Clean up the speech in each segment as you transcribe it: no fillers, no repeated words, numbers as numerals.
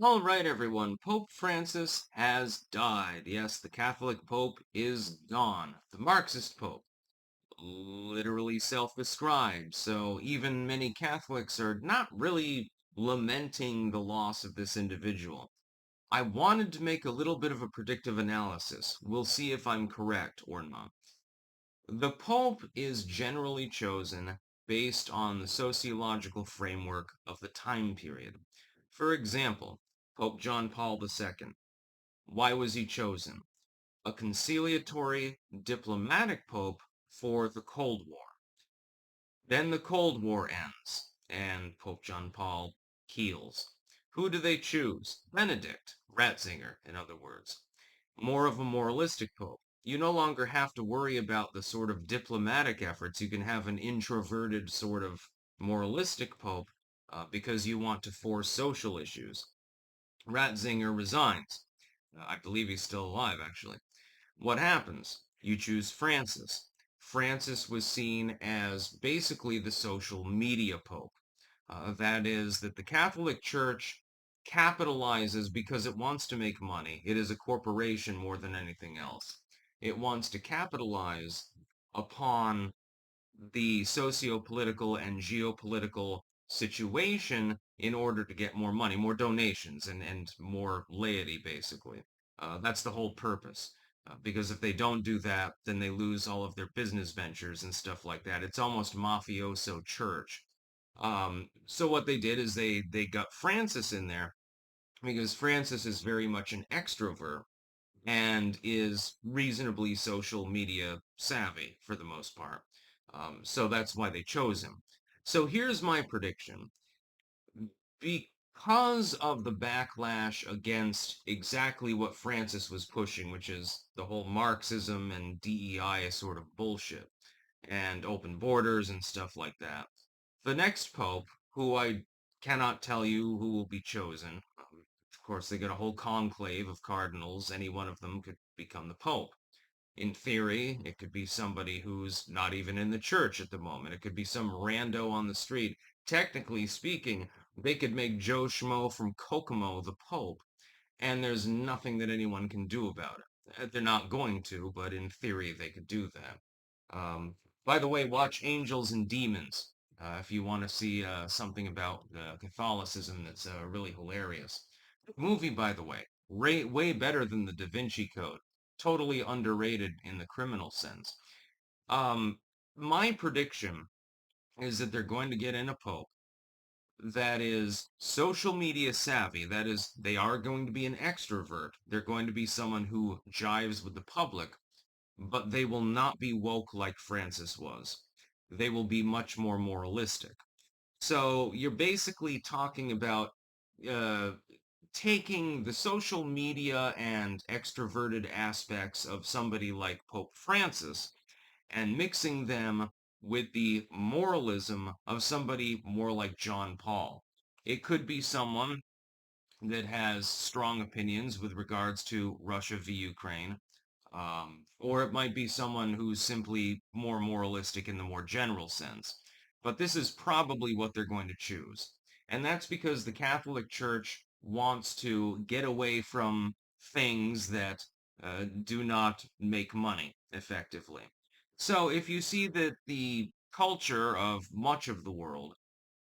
All right, everyone. Pope Francis has died. Yes, the Catholic Pope is gone. The Marxist Pope, literally self-described. So even many Catholics are not really lamenting the loss of this individual. I wanted to make a little bit of a predictive analysis. We'll see if I'm correct or not. The Pope is generally chosen based on the sociological framework of the time period. For example, Pope John Paul II. Why was he chosen? A conciliatory, diplomatic pope for the Cold War. Then the Cold War ends, and Pope John Paul heals. Who do they choose? Benedict, Ratzinger, in other words. More of a moralistic pope. You no longer have to worry about the sort of diplomatic efforts. You can have an introverted sort of moralistic pope because you want to force social issues. Ratzinger resigns. I believe he's still alive, actually. What happens? You choose Francis. Francis was seen as basically the social media pope. That is, that the Catholic Church capitalizes because it wants to make money. It is a corporation more than anything else. It wants to capitalize upon the socio-political and geopolitical situation in order to get more money, more donations, and more laity, basically. That's the whole purpose. Because if they don't do that, then they lose all of their business ventures and stuff like that. It's almost mafioso church. So what they did is they got Francis in there because Francis is very much an extrovert and is reasonably social media savvy for the most part. So that's why they chose him. So here's my prediction. Because of the backlash against exactly what Francis was pushing, which is the whole Marxism and DEI sort of bullshit, and open borders and stuff like that, the next pope, who I cannot tell you who will be chosen, of course, they get a whole conclave of cardinals. Any one of them could become the pope. In theory, it could be somebody who's not even in the church at the moment. It could be some rando on the street. Technically speaking, they could make Joe Schmo from Kokomo the pope, and there's nothing that anyone can do about it. They're not going to, but in theory, they could do that. By the way, watch Angels and Demons if you want to see something about Catholicism that's really hilarious. Movie, by the way, way better than the Da Vinci Code. Totally underrated in the criminal sense. Um, my prediction is that they're going to get in a pope that is social media savvy. That is, they are going to be an extrovert. They're going to be someone who jives with the public, but they will not be woke like Francis was. They will be much more moralistic. So you're basically talking about uh, taking the social media and extroverted aspects of somebody like Pope Francis and mixing them with the moralism of somebody more like John Paul. It could be someone that has strong opinions with regards to Russia v. Ukraine, or it might be someone who's simply more moralistic in the more general sense. But this is probably what they're going to choose. And that's because the Catholic Church wants to get away from things that do not make money effectively. So if you see that the culture of much of the world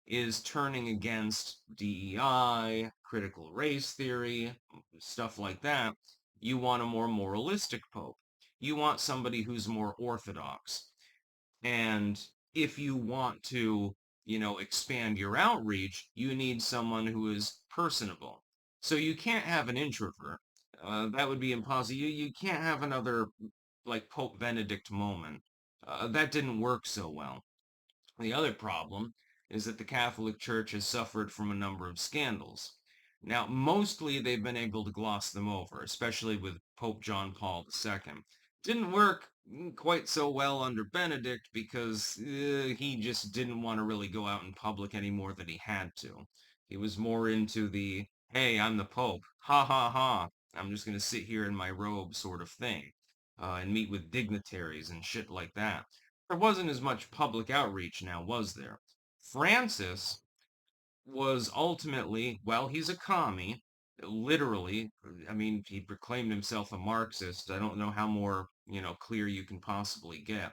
is turning against DEI, critical race theory, stuff like that, you want a more moralistic pope. You want somebody who's more orthodox. And if you want to, expand your outreach, you need someone who is personable. So you can't have an introvert. That would be impossible. You can't have another like Pope Benedict moment. That didn't work so well. The other problem is that the Catholic Church has suffered from a number of scandals. Now, mostly they've been able to gloss them over, especially with Pope John Paul II. Didn't work quite so well under Benedict because he just didn't want to really go out in public any more than he had to. He was more into the, hey, I'm the Pope, ha ha ha, I'm just going to sit here in my robe sort of thing, and meet with dignitaries and shit like that. There wasn't as much public outreach now, was there? Francis was ultimately, well, he's a commie, literally, I mean, he proclaimed himself a Marxist. I don't know how more, clear you can possibly get.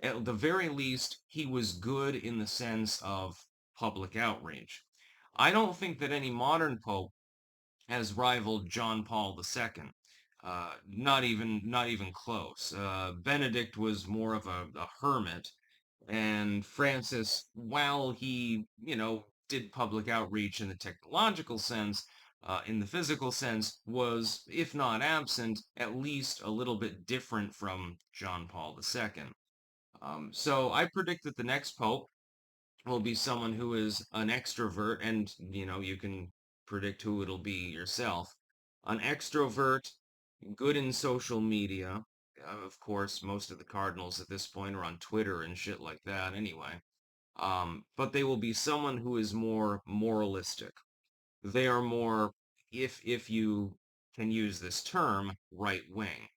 At the very least, he was good in the sense of public outrage. I don't think that any modern pope has rivaled John Paul II. Not even close. Benedict was more of a hermit, and Francis, while he, did public outreach in the technological sense, in the physical sense, was, if not absent, at least a little bit different from John Paul II. So I predict that the next pope will be someone who is an extrovert, and you can predict who it'll be yourself. An extrovert, good in social media. Of course, most of the cardinals at this point are on Twitter and shit like that anyway. But they will be someone who is more moralistic. They are more, if you can use this term, right wing.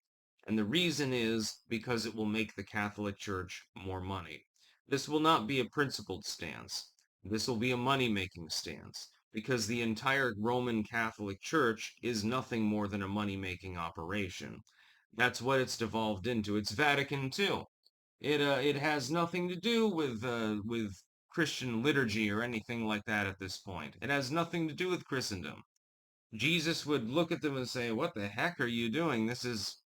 And the reason is because it will make the Catholic Church more money. This will not be a principled stance. This will be a money-making stance because the entire Roman Catholic Church is nothing more than a money-making operation. That's what it's devolved into. It's Vatican II. It has nothing to do with Christian liturgy or anything like that at this point. It has nothing to do with Christendom. Jesus would look at them and say, "What the heck are you doing? This is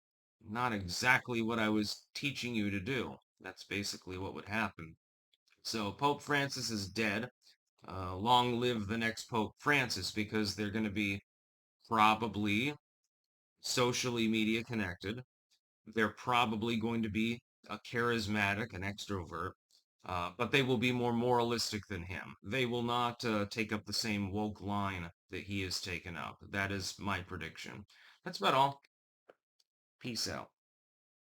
not exactly what I was teaching you to do." That's basically what would happen. So Pope Francis is dead. Long live the next Pope Francis, because they're going to be probably socially media connected. They're probably going to be a charismatic, an extrovert, but they will be more moralistic than him. They will not take up the same woke line that he has taken up. That is my prediction. That's about all. Peace out.